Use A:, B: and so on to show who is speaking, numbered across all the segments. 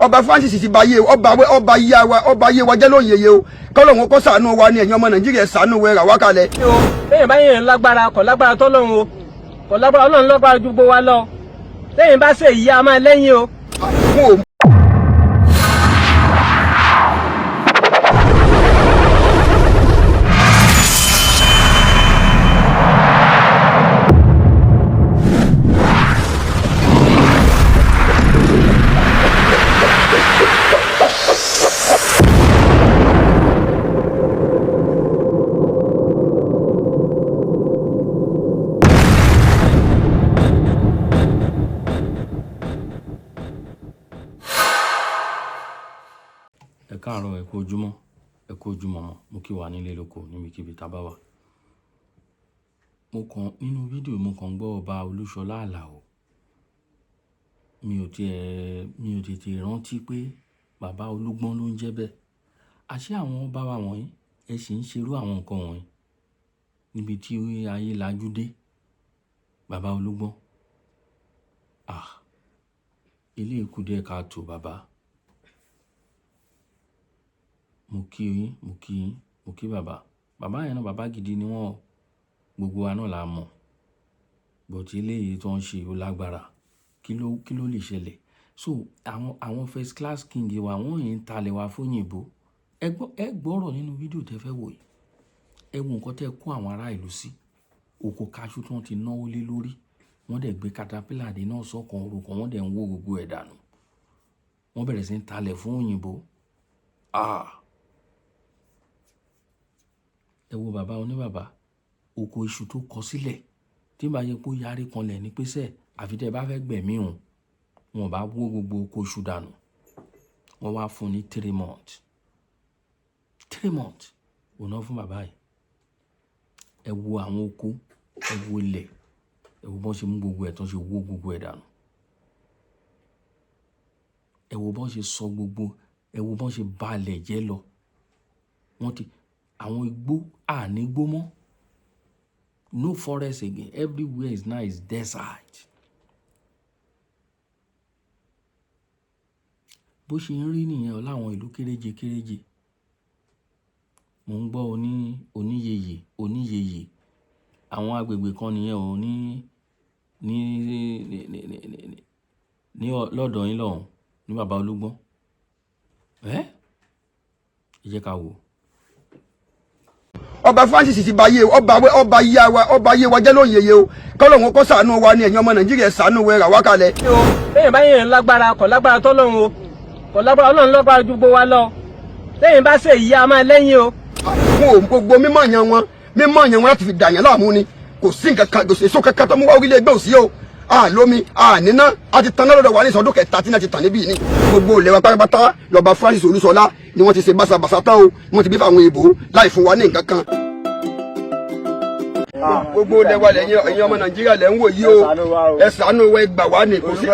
A: ọba Francis ti báyé ọba yé wa jẹ́ lóyeye o kọ́lọ́hún kó ṣàánú wa ní ẹ̀yin ọmọ Nàìjíríà ṣàánú wa rà wá kalẹ̀.
B: lẹ́yìn báyìí lágbára kò lágbára tọ́lọ́run o kò lágbára Ọlọ́run lágbára ju gbogbo wa lọ lẹ́yìn bá ṣe ìyá máa lẹ́yìn o.
C: Ẹ káàárọ̀, ẹ kú ojúmọ́, ẹ kú ojúmọ́ mọ́, mo kí wa nílé lóko níbikíbi tá bá wà. Nínú fídíò mo kàn gbọ́ ọba Olúṣọlá Àlàó. Mi ò tètè rántí pé bàbá Olúgbọ́n ló ń jẹ́ bẹ́ẹ̀. Àṣé àwọn ọba wa wọ̀nyí ẹ sì ń ṣerú àwọn nǹkan wọ̀nyí níbi tí ayé lajú dé. Bàbá Olúgbọ́n, ilé ikú díẹ̀ ká tó bàbá. Mo kí yín, mo kí bàbá. Bàbá yẹn náà bàbá gidi ni wọ́n, gbogbo wa náà la mọ̀. But eléyìí tó ń ṣe ó lágbára. Kí ló lè ṣẹlẹ̀? So àwọn first class king wa wọ́n yìí ń talẹ̀ wá fóyìnbó. Ẹ gbọ́rọ̀ nínú fídíò tẹ́ fẹ́ wò yìí. Ẹ wo nǹkan tẹ́ kó àwọn ará ìlú sí. Oko kaṣú tí wọ́n ti náwó lé lórí. Wọ́n dẹ̀ gbé caterpillar dé náà sọ́kan orúkọ, wọ́n dẹ̀ ń wó gbogbo ẹ̀ dànù. Wọ́n bẹ̀rẹ̀ sí ń talẹ̀ fún òyìnbó. Ẹ wo bàbá oníbàbá, oko iṣu tó kọ sílẹ̀ tí bá yẹ kó yarí kanlẹ̀ ní pẹ́sẹ̀ àfi tẹ́ bá fẹ́ gbẹ̀mí òun, wọn bá wó gbogbo oko iṣu dànù. Wọ́n wá fún ní 3 months. 3 months òun náà fún bàbá yìí. Ẹ wo àwọn oko, ẹ wo ilẹ̀, ẹ wo bọ́n ṣe mú gbogbo ẹ̀ tán ṣe wó gbogbo ẹ̀ dànù. Ẹ wo bọ́n ṣe sọ gbogbo, ẹ wo bọ́n ṣe balẹ̀ jẹ́ lọ. Àwọn igbó ànígbó mọ́. No forest again. Everywhere is now is desert. Bó ṣe ń rí nìyẹn láwọn ìlú kéréje. Mo ń gbọ́ oníyeye. Àwọn agbègbè kan nìyẹn ní lọ́dọ̀ yín lọ́hùn ní bàbá Olúgbọ́n. Ẹ jẹ́ ká wò.
A: ọba Francis ti báyé ọba yé wa jẹ́ lóyeye o kọ́lọ́hún kó ṣàánú wa ní ẹ̀yin ọmọ Nàìjíríà ṣàánú wa rà wá kalẹ̀.
B: lẹ́yìn báyìí lágbára kò lágbára tọ́lọ́run o kò lágbára Ọlọ́run lágbára ju gbogbo wa lọ lẹ́yìn bá ṣe ìyá máa lẹ́yìn o.
A: Fún gbogbo mímọ̀ yẹn wọn láti fi dàyàn láàmú ni kò sí nǹkan kan gbèsè èso kankan tó mú wá orílẹ̀ ẹgbẹ́ òsì o. Lómi níná a ti tan náà lọ́dọ̀ wa ní ìsọdún kẹta tí náà ti tàn níbí ní gbogbo ilẹ̀ wa pátápátá lọ́ba Francis Olúṣọlá ni wọ́n ti ṣe báṣabàṣá tán o wọ́n ti bí fáwọn èèbò láì fún wa ní nǹkan kan. Gbogbo ilẹ̀ wa ẹ̀yin ọmọ Nàìjíríà lẹ̀ ń wò yí o ẹ ṣàánú wa ẹ gbà wá ní kò sí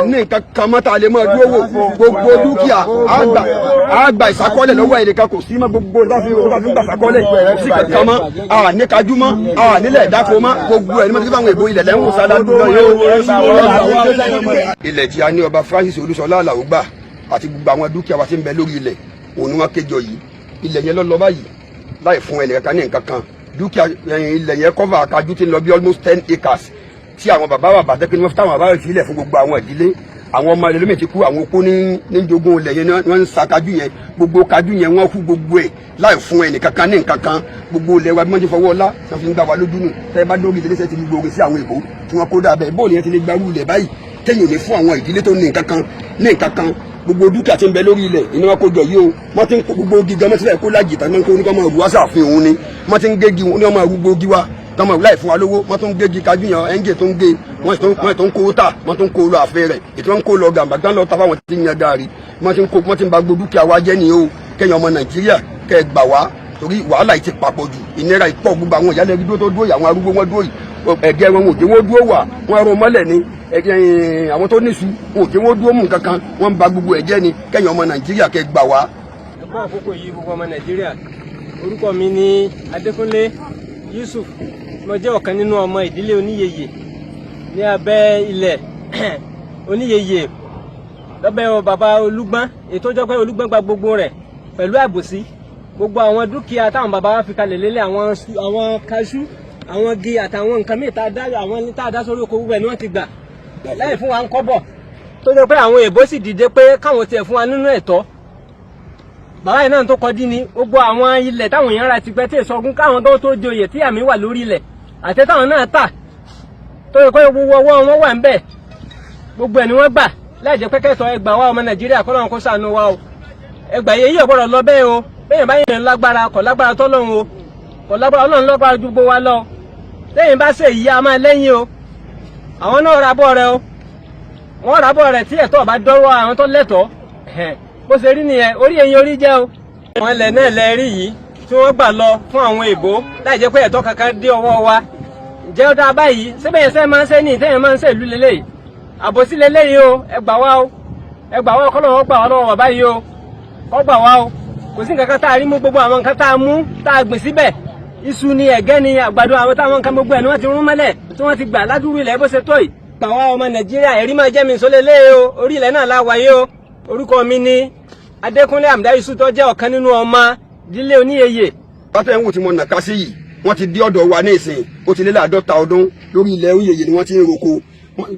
A: ní nǹkan kan mọ́ tá a lè mọ́ dúró wò gbogbo dúkìá àgbà ìṣàkọọ́lẹ̀ lọ́wọ́ ẹnìkan kò sí mọ́ gbogbo láfi gbà ṣàkọọ́lẹ̀ kò sí kankan mọ́ ní kájú mọ́ nílẹ̀ ìdáko mọ́ gbogbo ẹ̀ ní mọ́ tí fáwọn èèbò ilẹ̀ lẹ́hìn sálá dúró yóò. Ilẹ̀ tí a ní ọba Francis Olúṣọlá Àlàó gbà àti gbogbo àwọn dúkìá wa tí ń bẹ lórí ilẹ̀ òun ni wọ́n kéjọ yìí ilẹ̀ yẹn lọ báyìí láì fún ẹnìkan ní nǹkan kan dúkìá ilẹ̀ yẹn kọ́fà kájú tí ń lọ bí almost 10 acres tí àwọn bàbá tẹ́kẹ́ ní wọ́n fi táwọn bàbá rẹ̀ sílẹ̀ fún gbogbo àwọn ìdílé àwọn ọmọ ẹlẹ́mẹ̀ ti kú àwọn opó ní jogún ilẹ̀ yẹn wọ́n ń sa kájú yẹn gbogbo kájú yẹn wọ́n kú gbogbo ẹ̀ láì fún ẹnìkankan ní nǹkankan gbogbo ilẹ̀ wa bí wọ́n ti fọwọ́ ọlá wọ́n fi ń gbà wá lójú nù tẹ́ bá dórí ìdílé ti gbogbo sí àwọn èbó tí wọ́n kó dàbẹ̀ bóòlù yẹn ti lè gbarú ilẹ̀ báyìí tẹ́yìn ò ní fún àwọn ìdílé tó ní nǹkankan gbogbo dúkìá tí ń bẹ lórí ilẹ̀ ìní wọn kó jọ yìí o wọ́n ti ń kó gbogbo igi gan mọ́tíláì kó lájì tàbí kó ní kọ́ mọ́ òru wá sàfihàn òun ni wọ́n ti ń gégi ní ọmọ arúgbó igi wa tọmọ láì fún wa lówó wọ́n tó ń gégi kájú yàn ẹ́ńgẹ̀ tó ń gé wọ́n tó ń kó tà wọ́n tó ń kó lọ àfẹ́ rẹ̀ ètò wọn ń kó lọ gàmbà gbọ́n lọ tàfà wọn ti ń yan gààrí wọ́n ti ń ba gbogbo dúkìá wa jẹ́ nìyẹn o kẹ́yìn ọmọ Nàìjíríà kẹ́ gbà wá torí wàhálà yìí ti papọ̀ jù ìnira ìpọ̀ gbogbo àwọn ìyálẹ̀ dúró tó dúró yìí àwọn arúgbó wọn dúró yìí ẹ̀gẹ́ wọn ò jẹ́ wọ́n dúró wà wọ́n rọ mọ́lẹ̀ ni àwọn tó níṣu ò jẹ́ wọ́n dúró mú kankan wọ́n ń ba gbogbo ẹ̀jẹ̀ ni kẹ́yìn ọmọ Nàìjíríà kẹ́ gbà wá.
B: ẹ̀kọ́ àkókò yìí gbogbo ọmọ Nàìjíríà orúkọ mi ni Adékúnlé Yusuf mo jẹ́ ọ̀kan nínú ọmọ ìdílé Oníyeye ní abẹ́ ilẹ̀ Oníyeye lọ́bẹ̀ o bàbá Olúgbọ́n ètò ọjọ́ pé Olúgbọ́n gba gbogbo rẹ̀ pẹ̀lú àbòsí gbogbo àwọn dúkìá táwọn bàbá wa fi kalẹ̀ lélẹ̀ àwọn kaṣú àwọn igi àtàwọn nǹkan míì tá a dá sórí oko gbogbo ẹ̀ ni wọ́n ti gbà láì fún wa ń kọ́bọ̀ tó jẹ́ pé àwọn èèbó sì dìde pé káwọn tiẹ̀ fún wa nínú ẹ̀tọ́ bàbá yìí náà tó kọjú ni gbogbo àwọn ilẹ̀ táwọn èèyàn ra ti pẹ́ tí ìsọgún káwọn tó joyè tí àmì wà lórí ilẹ̀ àti táwọn náà tà tó yẹ pé gbogbo ọwọ́ wọn wà ń bẹ̀ gbogbo ẹ̀ ni wọ́n gbà láì jẹ́ pẹ́kẹ́tọ̀ ẹgbà wa ọmọ Nàìjíríà kọ́ lọ́run kó ṣàánú wa o ẹgbà yẹn yìí ọ̀gbọ́dọ̀ lọ bẹ́ẹ̀ o bẹ́ẹ̀ bá yẹn lágbára kọ̀ lágbára tọ́lọ́run o kọ̀ lágbára Ọlọ́run lágbára ju gbogbo wa lọ lẹ́yìn bá ṣe ìyá a máa lẹ́yìn o àwọn náà ra bọ́ rẹ o wọ́n ra bọ́ rẹ tí ẹ̀tọ́ bá dọ́wọ́ àwọn tó lẹ́tọ̀ọ́ bó ṣe rí nìyẹn orí ẹ̀yin orí jẹ́ o. àwọn ilẹ̀ náà lẹ rí yìí tí wọ́n gbà lọ fún àwọn èèbó láì jẹ́ pé ẹ̀tọ́ kankan dé ọwọ́ wa ǹjẹ́ ó dáa báyìí síbẹ̀ yẹn sẹ́ máa ń ṣe ní ìtẹ́yìn máa ń ṣe ìlú lélẹ́yìí àbòsí lélẹ́yìí o ẹ gbà wá o ẹ gbà wá o kọ́ lọ́wọ́ gbà wá lọ́wọ́ bàbá yìí o kọ́ gbà wá o kò sí nǹkan kan tá a rí mú gbogbo àwọn nǹkan tá a mú tá a gbìn síbẹ̀ iṣu ni ẹ̀gẹ́ ni àgbàdo àwọn táwọn nǹkan gbogbo ẹ̀ ni wọ́n ti rún mọ́lẹ̀ tí wọ́n ti gbà ládùúrú ilẹ̀ bó ṣe tó yìí. gbà wá ọmọ Nàìjíríà ẹ̀rí máa jẹ́ mi sólélé o orí ilẹ̀ náà láwàyé o orúkọ mi ni Adékúnlé Àmùdá Yusuf tó jẹ́ ọ̀kan nínú ọmọ ìdílé Oníyeye.
A: pátá ẹ̀hún tí mo nà ká sí yìí wọ́n ti dé ọ̀dọ̀ wa ní ìsìn ó ti lé láàdọ́ta ọdún lórí ilẹ̀ Oníyeye ni wọ́n ti ń roko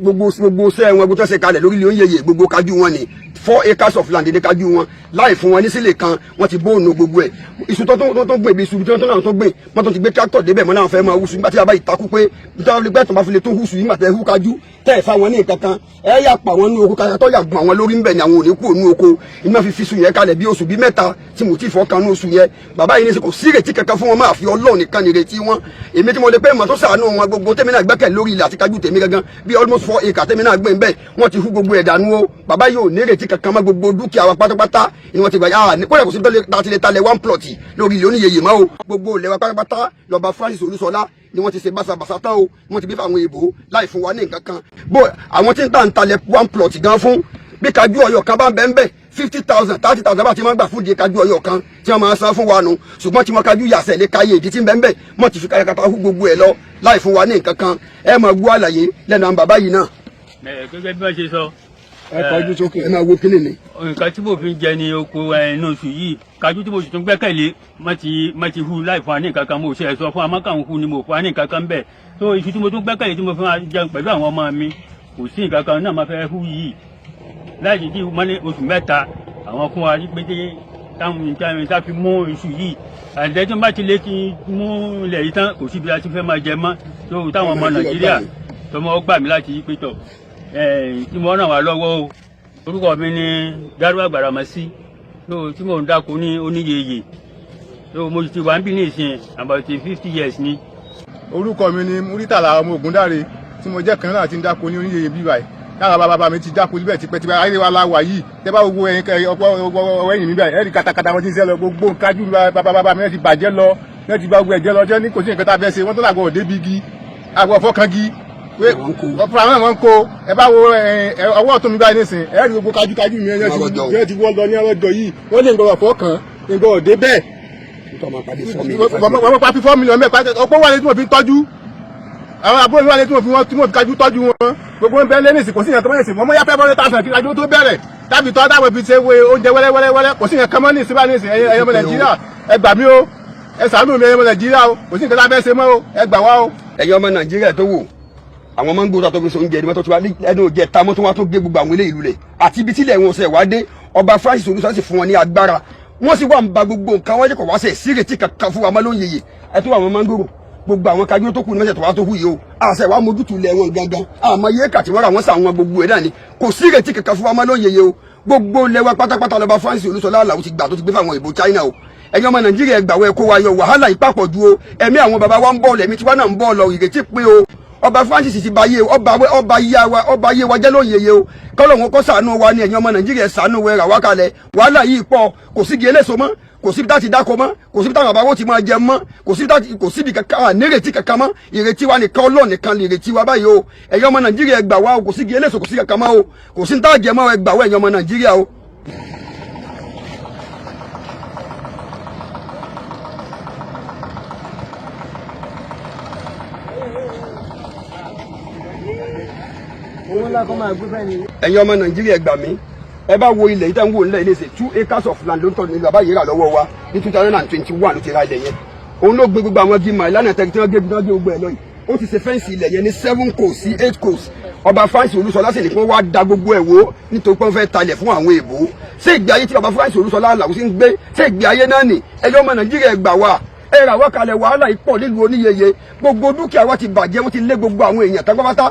A: gbogbo sẹ́ wọn gbogbo ṣe kalẹ̀ lórí ilẹ̀ Oníyeye gbogbo kájú wọn ni 4 acres of land ní kájú wọn láì fún wọn ní sílẹ̀ kan wọ́n ti bóònù gbogbo ẹ̀ iṣu tó gbìn bí iṣu tó náà tó gbìn wọ́n tó ti gbé tractor débẹ̀ mọ́ náà fẹ́ máa húṣu nígbà tí a bá ìtakú pé gbẹ́tọ̀ bá fi lè tó húṣu yìí màtẹ́ hú kájú tẹ́ ẹ̀ fa wọn ní nǹkan kan ẹ yà pa wọn ní oko káyà tó yà gun àwọn lórí ńbẹ ni àwọn ò ní kú òun oko iná fi fi iṣu yẹn kalẹ̀ bí oṣù bí mẹ́ta tí mo ti fọ́ kan ní oṣù yẹn bàbá yìí ní kò sí ìrètí kankan fún wọn máa fi Ọlọ́run nìkan ìrètí wọn èmi tí mo lè pẹ́ mọ̀ tó sàánú wọn gbogbo tèmi náà gbẹ́kẹ̀ lórí ilẹ̀ àti kájú tèmi gangan bí almost 4 acres tèmi náà gbé ń bẹ́ẹ̀ wọ́n ti hú gbogbo ẹ̀ dànù o bàbá yìí ò ní ìrètí kankan mọ́ gbogbo dúkìá wa pátápátá ni wọ́n ti gbà yà ní kódà kò sí láti lè talẹ̀ 1 plot lórí ilẹ̀ Oníyeye mọ́ o gbogbo ilẹ̀ wa pátápátá lọ́ba Francis Olúṣọlá ni wọ́n ti ṣe báṣabàṣá tán o wọ́n ti bí fáwọn èèbò láì fún wa ní nǹkan kan bó àwọn tí ń tà ń talẹ̀ 1 plot gan fún bí kájú ọyọ kan bá ń bẹ́ ń bẹ́ 50,000 30,000 bá ti máa ń gbà fún di kájú ọyọ kan tí wọ́n máa san fún wa nù ṣùgbọ́n tí wọ́n kájú yàsẹ̀ lè káyé ìdí tí ń bẹ́ ń bẹ́ wọ́n ti fi káyakata hú gbogbo ẹ̀ lọ láì fún wa ní nǹkan kan ẹ máa gbọ́ àlàyé lẹ́nu àwọn bàbá yìí náà.
D: gẹ́gẹ́ bí wọ́n ṣe sọ.
A: ẹ kọjú sókè ẹ máa wo kílè ni.
D: nǹkan tí mo fi ń jẹ ní oko inú oṣù yìí kájú tí mo sì tún gbẹ́kẹ̀lé má ti hu láì fún wa ní nǹkan kan mo ṣe ẹ̀ sọ fún amákàwọn hu ni mo fún wa ní nǹkan kan bẹ́ẹ̀ tó iṣu tí mo tún gbẹ́kẹ̀lé tí mo fi máa jẹun pẹ̀lú àwọn ọmọ mi kò sí nǹkan kan náà máa fẹ́ hu yìí láì jí mọ́ ní oṣù mẹ́ta àwọn fún wa pé táwọn ìta fi mú iṣu yìí àǹdẹ́ tí wọ́n bá ti lé kí mú ilẹ̀ yìí tán kò síbi láti fẹ́ máa jẹ mọ́ tó táwọn ọmọ Nàìjíríà tọmọ gbà mí láti yí pé tọ̀ tí mo ràn wá lọ́wọ́ o orúkọ mi ni Dárúwà Gbàràmọ́sí tí mò ń dáko ní Oníyeye mo ti wà ń bí ní ìsìn about 50 years ni.
E: orúkọ mi ni Múrítàlá ọmọ Ògúndáre tí mo jẹ́ kan náà ti ń dáko ní Oníyeye bí báyìí lára bàbá mi ti dáko níbẹ̀ tipẹ́tipẹ́ ayé wa la wà yìí tẹ́ bá gbogbo ọwọ́ ẹ̀yìn mi báyìí ẹ̀rí katakata wọn ti ń sẹ́ lọ gbogbo nkájú bàbá mi ti bàjẹ́ lọ wọ́n ti gba gbogbo ẹ̀jẹ̀ lọ jẹ́ ní kò sí nǹkan tá a fẹ́ ṣe wọ́n tó làgbọ̀ òde bí igi àgbọ̀ fọ́kàngi ọ̀pọ̀ àwọn ọmọ ń kó ẹ bá wo ọwọ́ ọ̀tún mi báyìí nísìn ẹ̀rí gbogbo kájú mi ẹ̀ ti wọ́ lọ ní ọlọ́dọ̀ yìí wọ́n lè gbọ́ fọ́kàn gbọ́ òde bẹ́ẹ̀ wọ́n pa 4 million mẹ́pa ọ̀pọ̀ wà ní tí mo fi tọ́jú àwọn àbúrò wà ní tí mo fi kájú tọ́jú wọn gbogbo ń bẹ́ẹ̀ lẹ́nìsì kò sí ìyàn tó mẹ́rin sí wọ́n mọ́ yá 500,000 kí kájú tó bẹ̀rẹ̀ tábì tọ́ táwọn fi ṣe oúnjẹ wẹ́lẹ́wẹ́lẹ́ kò sí ìyàn kan mọ́ ní ìsìnbá ní ìsìn ẹ̀yọ́ ọmọ Nàìjíríà ẹ gbà mí o ẹ ṣàánú mi ẹ̀yọ́ ọmọ Nàìjíríà o kò sí nǹkan tá a fẹ́ ṣe mọ́ o ẹ gbà wá o.
A: ẹ̀yin ọmọ Nàìjíríà tó wò àwọn máa ń gbóòtà tó fi so oúnjẹ ni wọ́n tó ti wá ẹnu òjẹ ta mọ́tò wọn tó gbé gbogbo àwọn ilé ìlú rẹ̀ àti ibi tílẹ̀ wọn ṣe wá dé ọba Francis Olúṣọlá sì fún wọn ní agbára wọ́n sì wà ń ba gbogbo nǹkan wọ́n jẹ́ kó wá sẹ̀ sírètí kankan fún wa mọ́ Lóníyeye ẹ tó àwọn mángòrò gbogbo àwọn kájú tó kù ní mẹ́sẹ̀ tó wá tó hù yìí o àṣẹ wa mójútó ilẹ̀ wọn gangan àmọ́ iye kàtí wọ́n ra wọn sàwọn gbogbo ẹ̀ náà ni kò sírètí kankan fún wa mọ́ Lóníyeye o gbogbo ilẹ̀ wa pátápátá lọ́ba Francis Olúṣọlá Àlàó ti gbà tó ti gbé fáwọn ìbò China o ẹ̀yin ọmọ Nàìjíríà ẹgbàwọ́ ẹ̀kọ́ wa yọ wàhálà ìpapọ̀ ju o ẹ̀mí àwọn baba wa ń bọ̀ lẹ̀mí tí wọ́n náà ń bọ̀ lọ ìrètí pé o ọba Francis ti ba yé ọba yé wa jẹ́ Lóníyeye o kọ́lọ́hún kó ṣàánú wa ni ẹ̀yin ọmọ Nàìjíríà ṣàánú wa rà wá kalẹ̀ wàhálà yìí pọ̀ kò sígi eléso mọ́ kò síbi tá ti dáko mọ́ kò síbi táwọn àbáwọ́ ti máa jẹ mọ́ kò síbi kankan nírètí kankan mọ́ ìrètí wa nìkan Ọlọ́run nìkan lè rètí wa báyìí o ẹ̀yin ọmọ Nàìjíríà ẹ gbà wá o kò sígi eléso kò sí kankan mọ́ o kò sí ní tá a jẹ mọ́ ẹ gbà wá ẹ̀yin ọmọ Nàìjíríà o. ẹ̀yin ọmọ Nàìjíríà ẹ gbà mí ẹ bá wo ilẹ̀ yìí tẹ́ ń wò nílẹ̀ ilé ṣe 2 acres of land ló ń tọ́ ní bàbá yìí rà lọ́wọ́ wa ní 2021 ló ti ra ilẹ̀ yẹn òun ló gbé gbogbo àwọn gímọ̀ ìlànà tẹ́kí tí wọ́n gé gbogbo ẹ̀ lọ́yìn ó ti ṣe fẹ́ǹsì ilẹ̀ yẹn ní 7 coast sí 8 coast ọba Francis Olúṣọlá sì ní kí wọ́n wá da gbogbo ẹ̀ wó nítorí pé wọ́n fẹ́ talẹ̀ fún àwọn èèbó ṣé ìgbé ayé tí ọba Francis Olúṣọlá Àlàó sì ń gbé ṣé ìgbé ayé náà nì ẹjọ́ ọmọ Nàìjíríà gbà wá ẹ rà wá kalẹ̀ wàhálà ìpọ̀ nílùú oníyeye gbogbo dúkìá wa ti bàjẹ́ wọ́n ti lé gbogbo àwọn èèyàn tágbábátá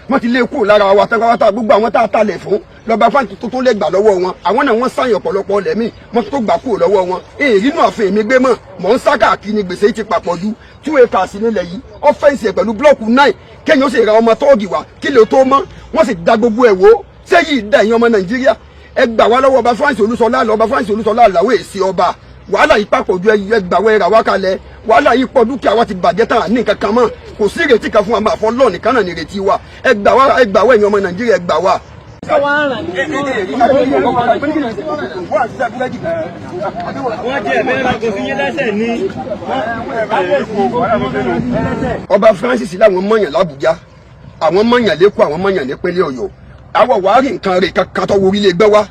A: wọ́n ti lé kúrò lára wa tágbábátá gbogbo àwọn tá a talẹ̀ fún lọ́ba Francis tó lè gbà lọ́wọ́ wọn àwọn náà wọ́n sáyìn ọ̀pọ̀lọpọ̀ lẹ́mí wọ́n tó gbà kúrò lọ́wọ́ wọn èyí náà àfihàn mi gbé mọ̀ mọ̀ ń sá káàkiri gbèsè yìí ti papọ̀ ju 2 acres nílẹ̀ yìí ọ́fẹ́ǹsì ẹ̀ pẹ̀lú blọ́ọ̀kù 9 kéèyàn ó sì ra ọmọ tọ́ọ̀gì wá kí lè tó mọ́ wọ́n sì da gbogbo ẹ̀ wó ṣé yìí dá ẹ̀yin ọmọ Nàìjíríà ẹ gbà wá lọ́wọ́ ọba Francis Olúṣọlá ọba Francis Olúṣọlá Àlàó èsì ọba wàhálà yìí papọ̀ ju ẹ gbà wá ẹ rà wá kalẹ̀ wàhálà yìí pọ̀ dúkìá wa ti bàjẹ́ tán ní nǹkan kan mọ́ kò sí ìrètí kan fún wa máa fọ́ lọ́ọ̀ nìkan náà ní ìrètí wa ẹ gbà wá ẹ̀yin ọmọ Nàìjíríà ẹ gbà wá. ọba Francis làwọn mọ̀yàn l'Àbújá àwọn mọ̀yàn l'Ékòó àwọn mọ̀yàn nípínlẹ̀ Ọ̀yọ́ àwọ̀ wàá rí nǹkan rẹ̀ kankan tó worí lè gbẹ́ wá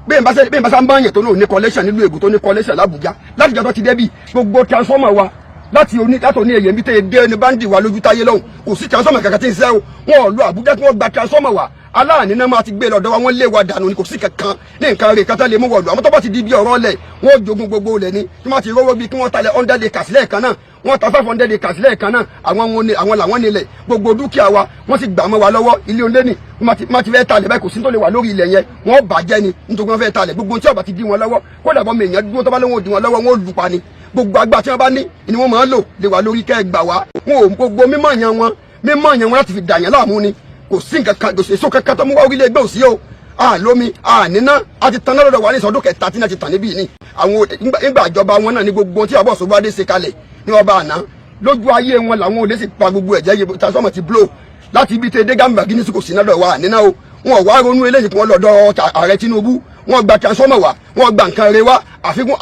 A: bẹ́ẹ̀ bá sá ń bá yẹn tó ní collection nílùú Èkó tó ní collection l'Àbújá láti jọ́ tó ti débì gbogbo transformer wa láti òní èyẹ bí tẹ́ dé ní báńdì wa lójú táyé lọ́hùn kò sí transformer kankan tí ń sẹ́ o wọn ò lọ Àbújá kí wọ́n gba transformer wa aláàní náà máa ti gbé lọ́dọ̀ wa wọ́n lé wa dànù ni kò sí kankan ní nǹkan rẹ̀ kátà lè mú wọ̀lú àmọ́ tó bá ti di bí ọ̀rọ̀ lẹ̀ wọ́n jogun gbogbo lẹ̀ ni tí wọ́n ti rówó bí kí wọ́n talẹ̀ 100 acres lẹ́ẹ̀kan náà wọ́n ta 500 acres lẹ́ẹ̀kan náà àwọn làwọn nílẹ̀ gbogbo dúkìá wa wọ́n sì gbà mọ́ wa lọ́wọ́ ilé olé ni má ti fẹ́ talẹ̀ báyìí kò sí tó lè wà lórí ilẹ̀ yẹn wọ́n bàjẹ́ ni nítorí wọ́n fẹ́ talẹ̀ gbogbo tí ọba ti di wọn lọ́wọ́ kódà bọ́ mi èèyàn dúró tó bá lọ́wọ́ di wọn lọ́wọ́ wọn ò lù pa ni gbogbo agbá tí wọ́n bá ní ni wọ́n máa ń lò lè wà lórí kẹ́ gbà wá wọn ò gbogbo mímọ̀ yẹn wọn láti fi dàyàn láàmú ni kò sí nǹkan kan kò sí èso kankan tó mú wá orílẹ̀ ẹgbẹ́ òsì o àlómi àníná àti tan náà lọ́dọ̀ wà ní ìsọdún kẹta tí náà ti tàn níbí ni àwọn ìgbà ìjọba wọn náà ní gbogbo tí àbọ̀ sọ́gbàdé ṣe kalẹ̀ ní ọba àná lójú ayé wọn làwọn olè sì pa gbogbo ẹ̀jẹ̀ yìí transformer ti blow láti ibi tẹ dé gàmbà guinness kò sí náà lọ́dọ̀ wà àníná o wọn ò wá ronú eléyìí kí wọ́n lọ́dọ̀ ààrẹ Tinubu wọn gba transformer wa wọn gba nǹkan rẹ wa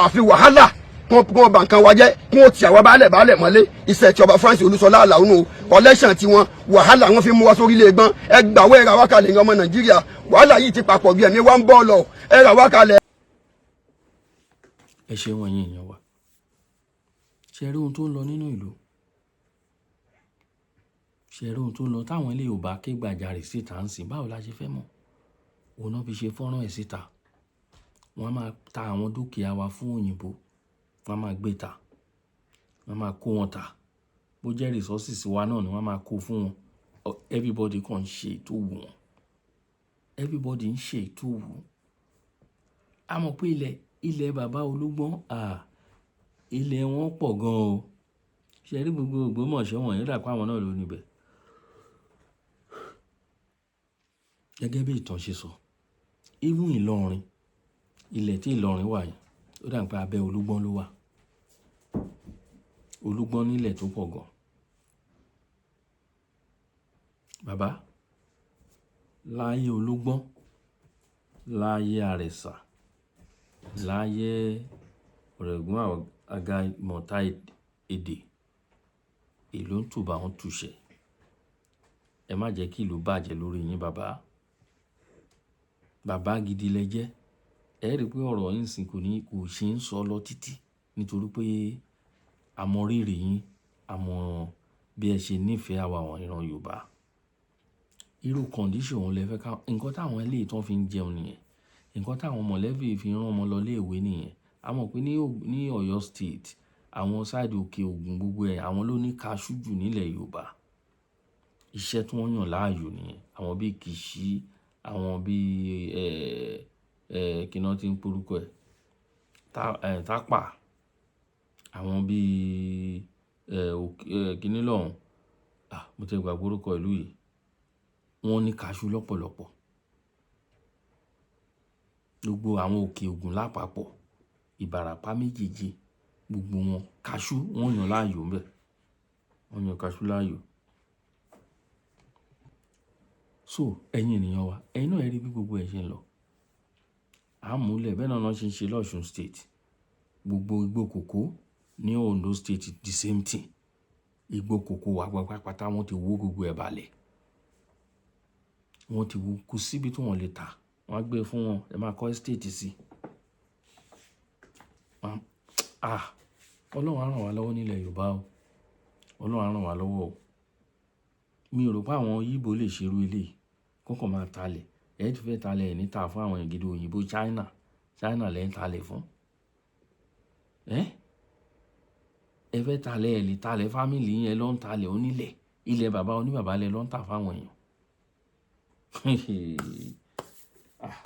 A: àfi wàhálà kí wọ́n bà nǹkan wa jẹ́ kí wọ́n ti àwa baálẹ̀ mọ́lé iṣẹ́ tí ọba Francis Olúṣọlá Àlàó nù collection tí wọn wàhálà wọn fi mú wa sórí ilé gbọ́n ẹ gbàwé ẹ rà wá kalẹ̀ ọmọ Nàìjíríà wàhálà yìí ti papọ̀ bí ẹ̀mí wa ń bọ́ lọ ẹ rà wá kalẹ̀.
C: ẹ ṣe wọ̀nyí èèyàn wa ṣe rí ohun tó ń lọ nínú ìlú ṣe rí ohun tó ń lọ táwọn ilé Yorùbá ké gbàjarè síta ń sìn báwo la ṣe fẹ́ mọ̀ òun náà fi ṣe fọ́nrán ẹ̀ síta wọ́n máa ta àwọn dúkìá wa fún òyìnbó wọ́n máa gbé ta wọ́n máa kó wọn ta bó jẹ́ resources wa náà ni wọ́n máa kó fún wọn everybody kàn ń ṣe ètò wù wọ́n everybody ń ṣe ètò wù a mọ̀ pé ilẹ̀ bàbá Olúgbọ́n ilẹ̀ wọn pọ̀ gan o ṣe rí gbogbo Ògbómọ̀ṣọ́ wọ̀nyí dà pé àwọn náà ló níbẹ̀ gẹ́gẹ́ bí ìtàn ṣe sọ even Ìlọrin ilẹ̀ tí Ìlọrin wà yìí ó dà pé abẹ́ Olúgbọ́n ló wà Olúgbọ́n nílẹ̀ tó pọ̀ gan bàbá láyé Olúgbọ́n láyé Àrẹ̀sà láyé Ọ̀rẹ́gún Àga Ìmọ̀ta Èdè ìlú ń tùbà ń túṣẹ̀ ẹ má jẹ́ kí ìlú bàjẹ́ lórí yín bàbá gidi lẹ jẹ́ ẹ rí pé ọ̀rọ̀ yín sìn kò ṣe ń sọ lọ títí nítorí pé àmọ́ rírì yín àmọ́ bí ẹ ṣe nífẹ̀ẹ́ àwa àwọn ìran Yorùbá irú kọ̀ǹdíṣọ̀ òun lẹ fẹ́ ká nǹkan táwọn eléyìí tán fi ń jẹun nìyẹn nǹkan táwọn mọ̀lẹ́bí fi rán ọmọ lọ léèwé nìyẹn a mọ̀ pé ní Ọ̀yọ́ state àwọn sáìdì Òkè Ògùn gbogbo ẹ̀ àwọn ló ní kaṣú jù nílẹ̀ Yorùbá iṣẹ́ tí wọ́n yàn láàyò nìyẹn àwọn bíi Kìṣí àwọn bíi kíná tí ń porúkọ ẹ̀ Tápà àwọn bíi kíní lọ́hùn mo ti gbàgbọ́ orúkọ ìlú yìí wọ́n ní kaṣú lọ́pọ̀lọpọ̀ gbogbo àwọn Òkè Ògùn lápapọ̀ Ìbàràpá méjèèjì gbogbo wọn kaṣú wọ́n yàn láàyò ńbẹ̀ wọ́n yàn kaṣú láàyò so ẹ̀yin ènìyàn wa ẹ̀yin náà rí bí gbogbo ẹ̀ ṣe ń lọ àmúlẹ̀ bẹ́ẹ̀ náà ṣe ń ṣe lọ́ṣùn state gbogbo igbó kòkó ní Ondo state the same thing igbó kòkó wà pátápátá wọ́n ti wó gbogbo ẹ̀ balẹ̀ wọ́n ti wó kú síbi tí wọ́n lè ta wọ́n á gbé fún wọn, ẹ máa kọ́ estate sí. Ọlọ́run á ràn wá lọ́wọ́ nílẹ̀ Yorùbá o, Ọlọ́run á ràn wá lọ́wọ́ o. Mi ò rò pé àwọn Yíbò lè ṣerú eléyìí kọ́kọ́ máa talẹ̀. Ẹ ti fẹ́ talẹ̀ ẹ̀ níta fún àwọn ìgidì òyìnbó China lẹ́ ń talẹ̀ fún. Ẹ fẹ́ talẹ̀ ẹ̀ lè talẹ̀ fámìlì yẹn ló ń talẹ̀ onílẹ̀, ilẹ̀ bàbá oníbàbá lẹ ló ń tà fáwọn èèyàn.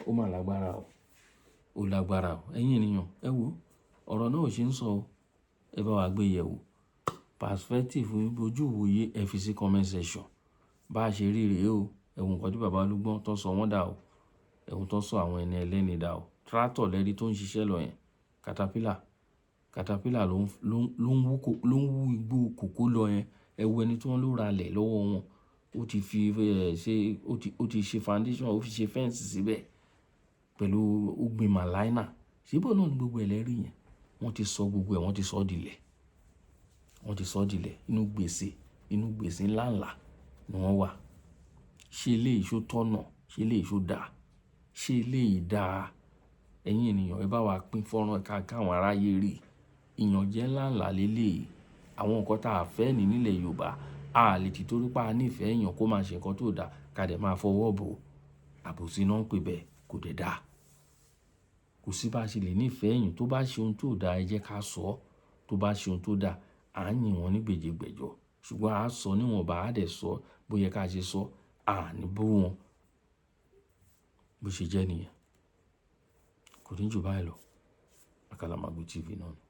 C: Ó mà lágbára o, ó lágbára o. Ẹ̀yin ènìyàn ẹ wo ọ̀rọ̀ náà ò ṣe ń sọ o, ẹ bá wa gbé yẹ̀ wò. Perspective ojú ìwòye ẹ fi sí comment section. Bá a ṣe rí rèé o, ẹ̀wọ̀n nǹkan tí bàbá Olúgbọ́n tó sọ wọ́n dà o, ẹ̀wọ̀n tó sọ àwọn ẹni ẹlẹ́ni dà o. Tractor lẹ́rí tó ń ṣiṣẹ́ lọ yẹn, caterpillar ló ń wú igbó kòkó lọ yẹn. Ẹ wo ẹni tí wọ́n ló ra lẹ̀ lọ́wọ́ wọn, ó ti ṣe foundation, ó fi ṣe fence síbẹ̀ pẹ̀lú ogbin malina. Síbò náà ni gbogbo ẹlẹ́rìí yẹn wọ́n ti sọ gbogbo ẹ̀, wọ́n ti sọ dilẹ̀, inú gbèsè ńláńlá ni wọ́n wà. Ṣé eléyìí ṣó tọ́nà? Ṣé eléyìí ṣó dáa? Ṣé eléyìí dáa? Ẹ̀yin ènìyàn ẹ bá wa pín fọ́nrán káwọn aráyé rí. Ìyànjẹ ńláńlá lélẹ́yìí. Àwọn nǹkan tá a fẹ́ ní nílẹ̀ Yorùbá, a lè ti torí pa nífẹ̀ẹ́ èèyàn kó máa ṣe nǹkan tó dáa ká dẹ̀ máa fọwọ́ bò. Àbòsí náà ń pè bẹ́ẹ̀, kò dẹ̀ dáa. Kò sí bá ṣe lè nífẹ̀ẹ́ èèyàn tó bá ṣe ohun tó dáa, ẹ jẹ́ ká sọ ọ́. Tó bá ṣe ohun tó dáa, à ń yìn wọ́n ní gbèjègbèjọ. Ṣùgbọ́n a sọ níwọ̀nba, a dẹ̀ sọ bóyá ká ṣe sọ, à ní bú wọn. Bó ṣe jẹ́ nìyẹn. Kò ní jù báyìí lọ. Àkàlàmàgbò TV náà ni.